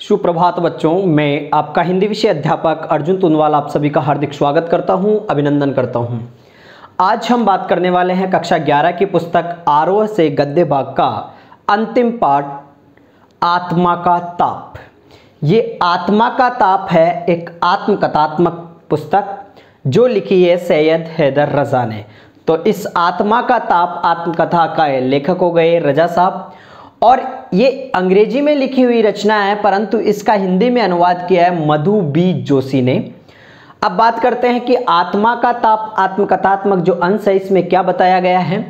सुप्रभात बच्चों, मैं आपका हिंदी विषय अध्यापक अर्जुन तुनवाल आप सभी का हार्दिक स्वागत करता हूं, अभिनंदन करता हूं। आज हम बात करने वाले हैं कक्षा 11 की पुस्तक आरोह से गद्य भाग का अंतिम पाठ, आत्मा का ताप। ये आत्मा का ताप है एक आत्मकथात्मक पुस्तक जो लिखी है सैयद हैदर रजा ने। तो इस आत्मा का ताप आत्मकथा का लेखक हो गए रजा साहब, और ये अंग्रेजी में लिखी हुई रचना है परंतु इसका हिंदी में अनुवाद किया है मधु बी जोशी ने। अब बात करते हैं कि आत्मा का ताप आत्मकथात्मक जो अंश है इसमें क्या बताया गया है।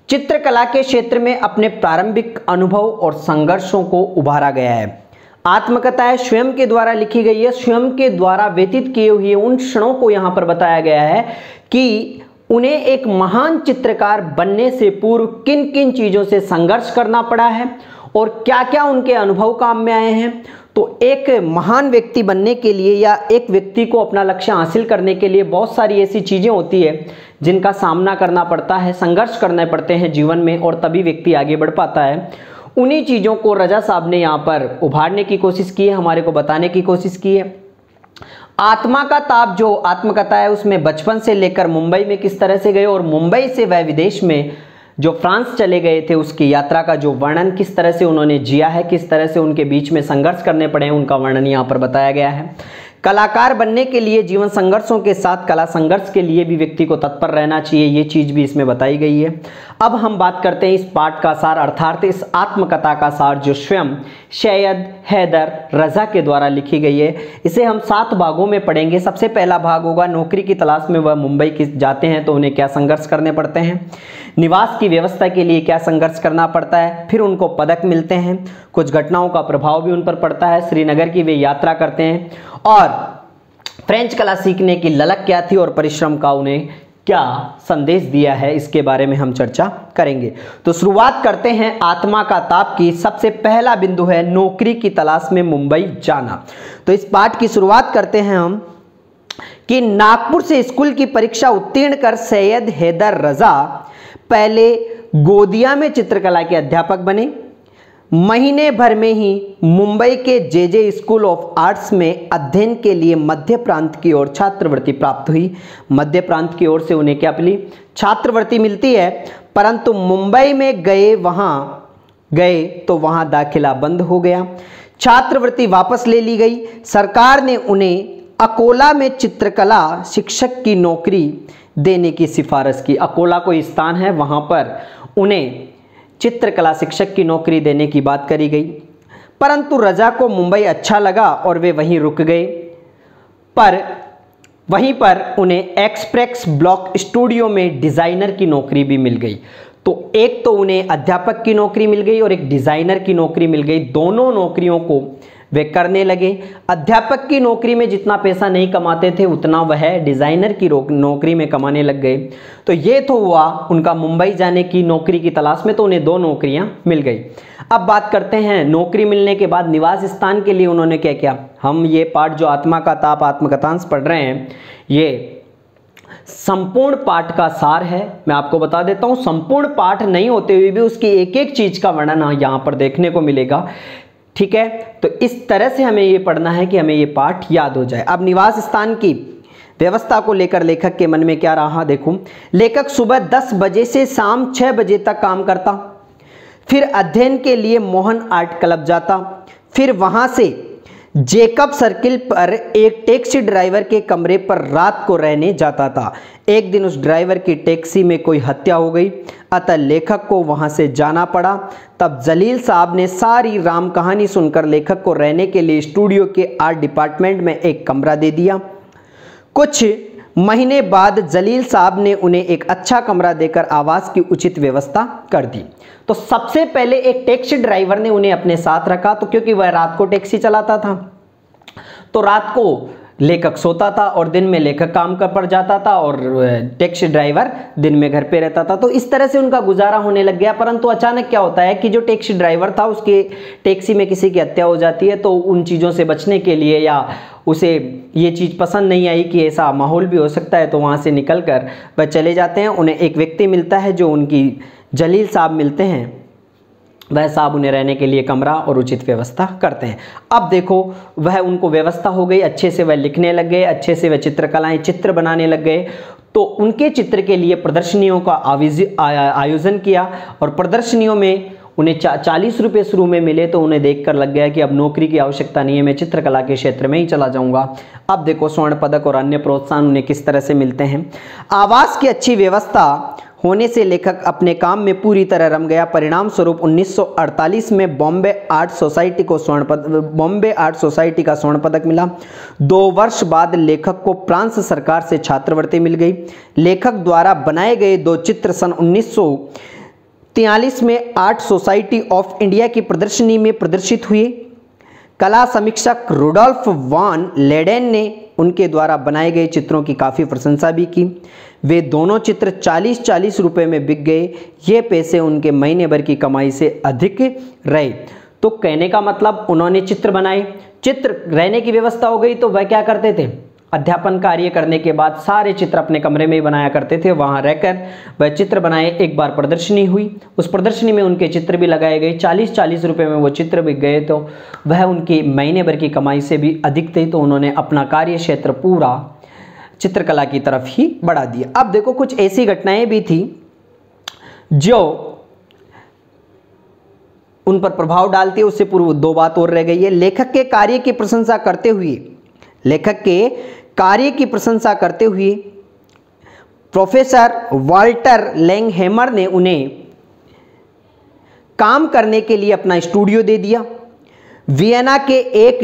चित्रकला के क्षेत्र में अपने प्रारंभिक अनुभव और संघर्षों को उभारा गया है। आत्मकथा स्वयं के द्वारा लिखी गई है, स्वयं के द्वारा व्यतीत किए हुए उन क्षणों को यहाँ पर बताया गया है कि उन्हें एक महान चित्रकार बनने से पूर्व किन किन चीज़ों से संघर्ष करना पड़ा है और क्या क्या उनके अनुभव काम में आए हैं। तो एक महान व्यक्ति बनने के लिए या एक व्यक्ति को अपना लक्ष्य हासिल करने के लिए बहुत सारी ऐसी चीज़ें होती है जिनका सामना करना पड़ता है, संघर्ष करने पड़ते हैं जीवन में, और तभी व्यक्ति आगे बढ़ पाता है। उन्हीं चीज़ों को रजा साहब ने यहाँ पर उभारने की कोशिश की है, हमारे को बताने की कोशिश की है। आत्मा का ताप जो आत्मकथा है उसमें बचपन से लेकर मुंबई में किस तरह से गए और मुंबई से वह विदेश में जो फ्रांस चले गए थे उसकी यात्रा का जो वर्णन किस तरह से उन्होंने जिया है, किस तरह से उनके बीच में संघर्ष करने पड़े हैं, उनका वर्णन यहाँ पर बताया गया है। कलाकार बनने के लिए जीवन संघर्षों के साथ कला संघर्ष के लिए भी व्यक्ति को तत्पर रहना चाहिए, ये चीज़ भी इसमें बताई गई है। अब हम बात करते हैं इस पाठ का सार अर्थात इस आत्मकथा का सार जो स्वयं सैयद हैदर रजा के द्वारा लिखी गई है। इसे हम 7 भागों में पढ़ेंगे। सबसे पहला भाग होगा नौकरी की तलाश में वह मुंबई जाते हैं तो उन्हें क्या संघर्ष करने पड़ते हैं, निवास की व्यवस्था के लिए क्या संघर्ष करना पड़ता है, फिर उनको पदक मिलते हैं, कुछ घटनाओं का प्रभाव भी उन पर पड़ता है, श्रीनगर की वे यात्रा करते हैं और फ्रेंच कला सीखने की ललक क्या थी और परिश्रम का उन्हें क्या संदेश दिया है, इसके बारे में हम चर्चा करेंगे। तो शुरुआत करते हैं आत्मा का ताप की। सबसे पहला बिंदु है नौकरी की तलाश में मुंबई जाना। तो इस पाठ की शुरुआत करते हैं हम कि नागपुर से स्कूल की परीक्षा उत्तीर्ण कर सैयद हैदर रजा पहले गोदिया में चित्रकला के अध्यापक बने। महीने भर में ही मुंबई के जे स्कूल ऑफ आर्ट्स में अध्ययन के लिए मध्य प्रांत की ओर छात्रवृत्ति प्राप्त हुई। मध्य प्रांत की ओर से उन्हें क्या मिली, छात्रवृत्ति मिलती है, परंतु मुंबई में गए तो वहां दाखिला बंद हो गया। छात्रवृत्ति वापस ले ली गई। सरकार ने उन्हें अकोला में चित्रकला शिक्षक की नौकरी देने की सिफारिश की। अकोला कोई स्थान है, वहां पर उन्हें चित्रकला शिक्षक की नौकरी देने की बात करी गई, परंतु रजा को मुंबई अच्छा लगा और वे वहीं रुक गए। पर वहीं पर उन्हें एक्सप्रेस ब्लॉक स्टूडियो में डिज़ाइनर की नौकरी भी मिल गई। तो एक तो उन्हें अध्यापक की नौकरी मिल गई और एक डिज़ाइनर की नौकरी मिल गई। दोनों नौकरियों को वे करने लगे। अध्यापक की नौकरी में जितना पैसा नहीं कमाते थे उतना वह डिज़ाइनर की नौकरी में कमाने लग गए। तो ये तो हुआ उनका मुंबई जाने की नौकरी की तलाश में, तो उन्हें 2 नौकरियां मिल गई। अब बात करते हैं नौकरी मिलने के बाद निवास स्थान के लिए उन्होंने क्या किया। हम ये पाठ जो आत्मा का ताप आत्मकथांश पढ़ रहे हैं ये संपूर्ण पाठ का सार है। मैं आपको बता देता हूँ, संपूर्ण पाठ नहीं होते हुए भी उसकी एक एक चीज़ का वर्णन यहाँ पर देखने को मिलेगा, ठीक है। तो इस तरह से हमें ये पढ़ना है कि हमें ये पाठ याद हो जाए। अब निवास स्थान की व्यवस्था को लेकर लेखक के मन में क्या रहा, देखो। लेखक सुबह 10 बजे से शाम 6 बजे तक काम करता, फिर अध्ययन के लिए मोहन आर्ट क्लब जाता, फिर वहां से जेकब सर्किल पर एक टैक्सी ड्राइवर के कमरे पर रात को रहने जाता था। एक दिन उस ड्राइवर की टैक्सी में कोई हत्या हो गई, अतः लेखक को वहां से जाना पड़ा। तब जलील साहब ने सारी राम कहानी सुनकर लेखक को रहने के लिए स्टूडियो के आर्ट डिपार्टमेंट में एक कमरा दे दिया। कुछ महीने बाद जलील साहब ने उन्हें एक अच्छा कमरा देकर आवास की उचित व्यवस्था कर दी। तो सबसे पहले एक टैक्सी ड्राइवर ने उन्हें अपने साथ रखा, तो क्योंकि वह रात को टैक्सी चलाता था तो रात को लेखक सोता था और दिन में लेखक काम पर जाता था और टैक्सी ड्राइवर दिन में घर पे रहता था। तो इस तरह से उनका गुजारा होने लग गया। परंतु अचानक क्या होता है कि जो टैक्सी ड्राइवर था उसके टैक्सी में किसी की हत्या हो जाती है, तो उन चीज़ों से बचने के लिए या उसे ये चीज़ पसंद नहीं आई कि ऐसा माहौल भी हो सकता है, तो वहाँ से निकल कर वह चले जाते हैं। उन्हें एक व्यक्ति मिलता है जो उनकी जलील साहब मिलते हैं वह साहब उन्हें रहने के लिए कमरा और उचित व्यवस्था करते हैं। अब देखो, वह उनको व्यवस्था हो गई, अच्छे से वह लिखने लग गए, अच्छे से वह चित्रकलाएं चित्र बनाने लग गए। तो उनके चित्र के लिए प्रदर्शनियों का आयोजन किया और प्रदर्शनियों में उन्हें 40 रुपये शुरू में मिले, तो उन्हें देखकर लग गया कि अब नौकरी की आवश्यकता नहीं है, मैं चित्रकला के क्षेत्र में ही चला जाऊंगा। अब देखो स्वर्ण पदक और अन्य प्रोत्साहन उन्हें किस तरह से मिलते हैं। आवास की अच्छी व्यवस्था होने से लेखक अपने काम में पूरी तरह रम गया। परिणाम स्वरूप 1948 में बॉम्बे आर्ट सोसाइटी का स्वर्ण पदक मिला। 2 वर्ष बाद लेखक को फ्रांस सरकार से छात्रवृत्ति मिल गई। लेखक द्वारा बनाए गए 2 चित्र सन 1943 में आर्ट सोसाइटी ऑफ इंडिया की प्रदर्शनी में प्रदर्शित हुए। कला समीक्षक रुडोल्फ वॉन लेडेन ने उनके द्वारा बनाए गए चित्रों की काफ़ी प्रशंसा भी की। वे दोनों चित्र 40-40 रुपये में बिक गए। ये पैसे उनके महीने भर की कमाई से अधिक रहे। तो कहने का मतलब, उन्होंने चित्र बनाए, चित्र रहने की व्यवस्था हो गई, तो वह क्या करते थे, अध्यापन कार्य करने के बाद सारे चित्र अपने कमरे में ही बनाया करते थे। वहाँ रहकर वह चित्र बनाए। एक बार प्रदर्शनी हुई, उस प्रदर्शनी में उनके चित्र भी लगाए गए, 40-40 रुपये में वो चित्र बिक गए, तो वह उनकी महीने भर की कमाई से भी अधिक थे। तो उन्होंने अपना कार्य क्षेत्र पूरा चित्रकला की तरफ ही बढ़ा दिया। अब देखो, कुछ ऐसी घटनाएं भी थी जो उन पर प्रभाव डालती है। उससे पूर्व 2 बात और रह गई है। लेखक के कार्य की प्रशंसा करते हुए प्रोफेसर वाल्टर लैंगहैमर ने उन्हें काम करने के लिए अपना स्टूडियो दे दिया। वियना के एक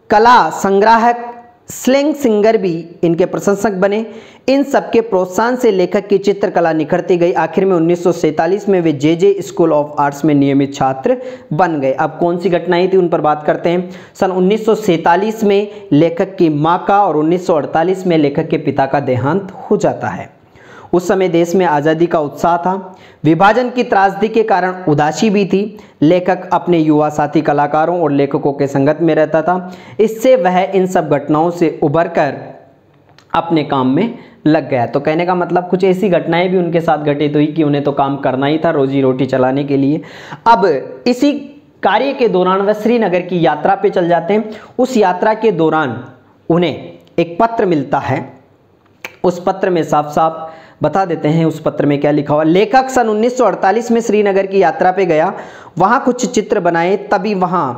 कला संग्राहक स्लेंगसिंगर भी इनके प्रशंसक बने। इन सबके प्रोत्साहन से लेखक की चित्रकला निखरती गई। आखिर में 1947 में वे जे स्कूल ऑफ आर्ट्स में नियमित छात्र बन गए। अब कौन सी घटनाएं थी, उन पर बात करते हैं। सन 1947 में लेखक की मां का और 1948 में लेखक के पिता का देहांत हो जाता है। उस समय देश में आज़ादी का उत्साह था। विभाजन की त्रासदी के कारण उदासी भी थी। लेखक अपने युवा साथी कलाकारों और लेखकों के संगत में रहता था। इससे वह इन सब घटनाओं से उभरकर अपने काम में लग गया। तो कहने का मतलब, कुछ ऐसी घटनाएं भी उनके साथ घटित हुई कि उन्हें तो काम करना ही था रोजी रोटी चलाने के लिए। अब इसी कार्य के दौरान वह श्रीनगर की यात्रा पे चल जाते हैं। उस यात्रा के दौरान उन्हें एक पत्र मिलता है। उस पत्र में साफ साफ बता देते हैं उस पत्र में क्या लिखा हुआ। लेखक सन 1948 में श्रीनगर की यात्रा पे गया, वहां कुछ चित्र बनाए, तभी वहां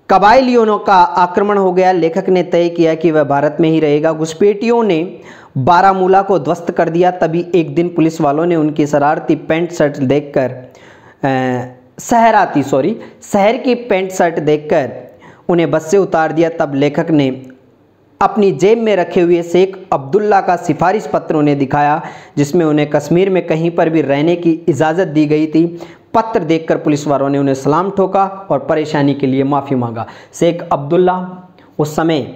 कबायलियों का आक्रमण हो गया। लेखक ने तय किया कि वह भारत में ही रहेगा। घुसपैठियों ने बारामूला को ध्वस्त कर दिया। तभी एक दिन पुलिस वालों ने उनकी शरारती पैंट शर्ट देखकर शहर की पैंट शर्ट देखकर उन्हें बस से उतार दिया। तब लेखक ने अपनी जेब में रखे हुए शेख अब्दुल्ला का सिफारिश पत्र उन्हें दिखाया, जिसमें उन्हें कश्मीर में कहीं पर भी रहने की इजाज़त दी गई थी। पत्र देखकर पुलिस वालों ने उन्हें सलाम ठोका और परेशानी के लिए माफ़ी मांगा। शेख अब्दुल्ला उस समय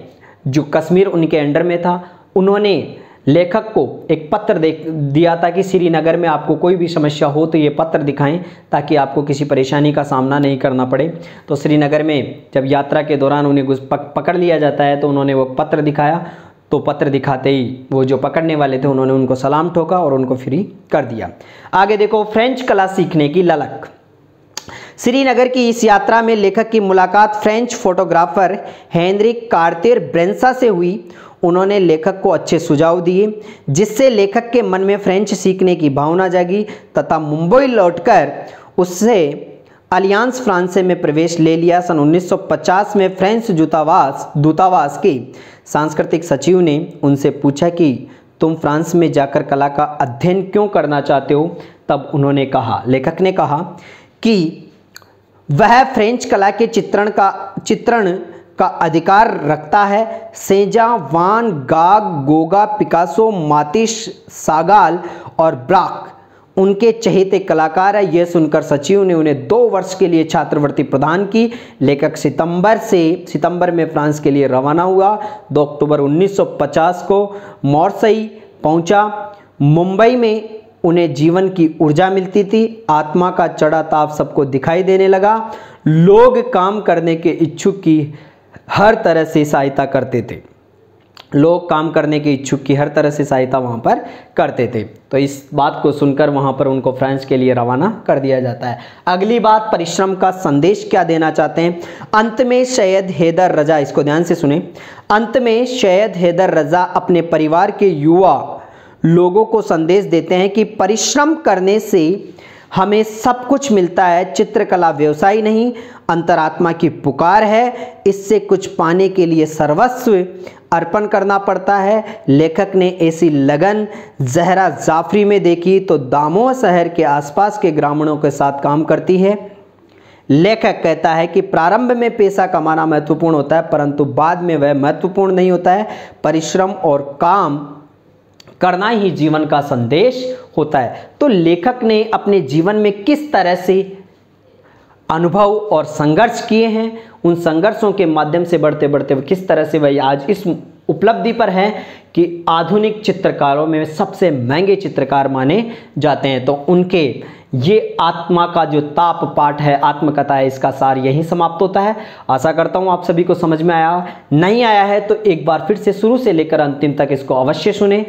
जो कश्मीर उनके अंडर में था, उन्होंने लेखक को एक पत्र दिया था कि श्रीनगर में आपको कोई भी समस्या हो तो ये पत्र दिखाएं, ताकि आपको किसी परेशानी का सामना नहीं करना पड़े। तो श्रीनगर में जब यात्रा के दौरान उन्हें पकड़ लिया जाता है, तो उन्होंने वो पत्र दिखाया। तो पत्र दिखाते ही वो जो पकड़ने वाले थे, उन्होंने उनको सलाम ठोका और उनको फ्री कर दिया। आगे देखो, फ्रेंच कला सीखने की ललक। श्रीनगर की इस यात्रा में लेखक की मुलाकात फ्रेंच फोटोग्राफर हेनरिक कार्तियर ब्रेंसा से हुई। उन्होंने लेखक को अच्छे सुझाव दिए, जिससे लेखक के मन में फ्रेंच सीखने की भावना जागी तथा मुंबई लौटकर उससे अलियांस फ्रांसे में प्रवेश ले लिया। सन 1950 में फ्रेंच दूतावास के सांस्कृतिक सचिव ने उनसे पूछा कि तुम फ्रांस में जाकर कला का अध्ययन क्यों करना चाहते हो। तब उन्होंने कहा, लेखक ने कहा कि वह फ्रेंच कला के चित्रण का अधिकार रखता है। सेजा, वान गाग, गोगा, पिकासो, मातिश, सागाल और ब्राक उनके चहेते कलाकार है। यह सुनकर सचिव ने उन्हें 2 वर्ष के लिए छात्रवृत्ति प्रदान की। लेखक सितंबर में फ्रांस के लिए रवाना हुआ। 2 अक्टूबर 1950 को मॉर्सई पहुंचा। मुंबई में उन्हें जीवन की ऊर्जा मिलती थी। आत्मा का चढ़ा ताप सबको दिखाई देने लगा। लोग काम करने के इच्छुक की हर तरह से सहायता करते थे। लोग काम करने के इच्छुक की हर तरह से सहायता वहाँ पर करते थे। तो इस बात को सुनकर वहाँ पर उनको फ्रांस के लिए रवाना कर दिया जाता है। अगली बात, परिश्रम का संदेश क्या देना चाहते हैं। अंत में सैयद हैदर रजा, इसको ध्यान से सुने, अंत में सैयद हैदर रजा अपने परिवार के युवा लोगों को संदेश देते हैं कि परिश्रम करने से हमें सब कुछ मिलता है। चित्रकला व्यवसाय नहीं, अंतरात्मा की पुकार है। इससे कुछ पाने के लिए सर्वस्व अर्पण करना पड़ता है। लेखक ने ऐसी लगन जहरा जाफरी में देखी तो दामोह शहर के आसपास के ग्रामीणों के साथ काम करती है। लेखक कहता है कि प्रारंभ में पैसा कमाना महत्वपूर्ण होता है, परंतु बाद में वह महत्वपूर्ण नहीं होता है। परिश्रम और काम करना ही जीवन का संदेश होता है। तो लेखक ने अपने जीवन में किस तरह से अनुभव और संघर्ष किए हैं, उन संघर्षों के माध्यम से बढ़ते बढ़ते किस तरह से वह आज इस उपलब्धि पर है कि आधुनिक चित्रकारों में सबसे महंगे चित्रकार माने जाते हैं। तो उनके ये आत्मा का जो ताप पाठ है, आत्मकथा है, इसका सार यहीं समाप्त होता है। आशा करता हूँ आप सभी को समझ में आया। नहीं आया है तो एक बार फिर से शुरू से लेकर अंतिम तक इसको अवश्य सुने।